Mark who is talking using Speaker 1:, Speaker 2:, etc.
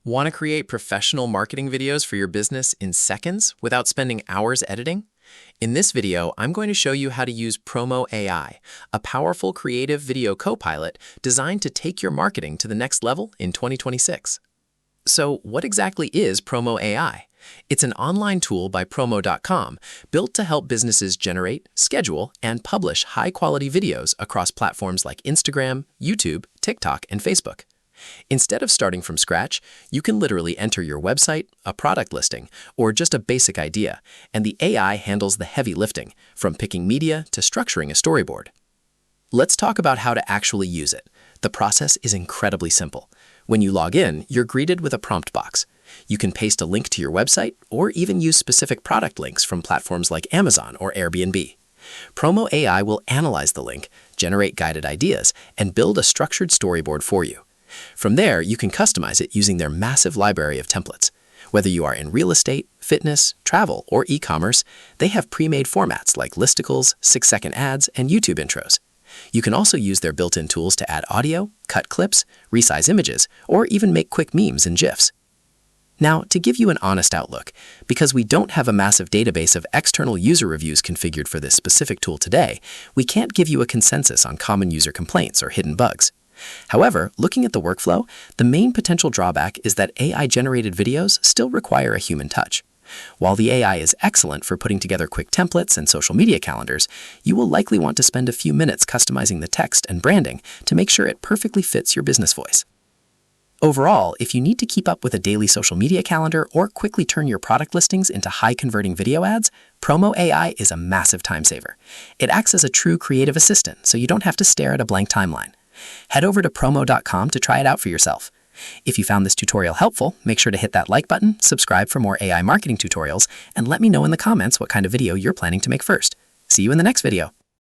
Speaker 1: Want to create professional marketing videos for your business in seconds without spending hours editing? In this video, I'm going to show you how to use PromoAI, a powerful creative video copilot designed to take your marketing to the next level in 2026. So, what exactly is PromoAI? It's an online tool by Promo.com built to help businesses generate, schedule, and publish high-quality videos across platforms like Instagram, YouTube, TikTok, and Facebook. Instead of starting from scratch, you can literally enter your website, a product listing, or just a basic idea, and the AI handles the heavy lifting, from picking media to structuring a storyboard. Let's talk about how to actually use it. The process is incredibly simple. When you log in, you're greeted with a prompt box. You can paste a link to your website or even use specific product links from platforms like Amazon or Airbnb. PromoAI will analyze the link, generate guided ideas, and build a structured storyboard for you. From there, you can customize it using their massive library of templates. Whether you are in real estate, fitness, travel, or e-commerce, they have pre-made formats like listicles, 6-second ads, and YouTube intros. You can also use their built-in tools to add audio, cut clips, resize images, or even make quick memes and GIFs. Now, to give you an honest outlook, because we don't have a massive database of external user reviews configured for this specific tool today, we can't give you a consensus on common user complaints or hidden bugs. However, looking at the workflow, the main potential drawback is that AI-generated videos still require a human touch. While the AI is excellent for putting together quick templates and social media calendars, you will likely want to spend a few minutes customizing the text and branding to make sure it perfectly fits your business voice. Overall, if you need to keep up with a daily social media calendar or quickly turn your product listings into high-converting video ads, PromoAI is a massive time saver. It acts as a true creative assistant, so you don't have to stare at a blank timeline. Head over to Promo.com to try it out for yourself. If you found this tutorial helpful, make sure to hit that like button, subscribe for more AI marketing tutorials, and let me know in the comments what kind of video you're planning to make first. See you in the next video.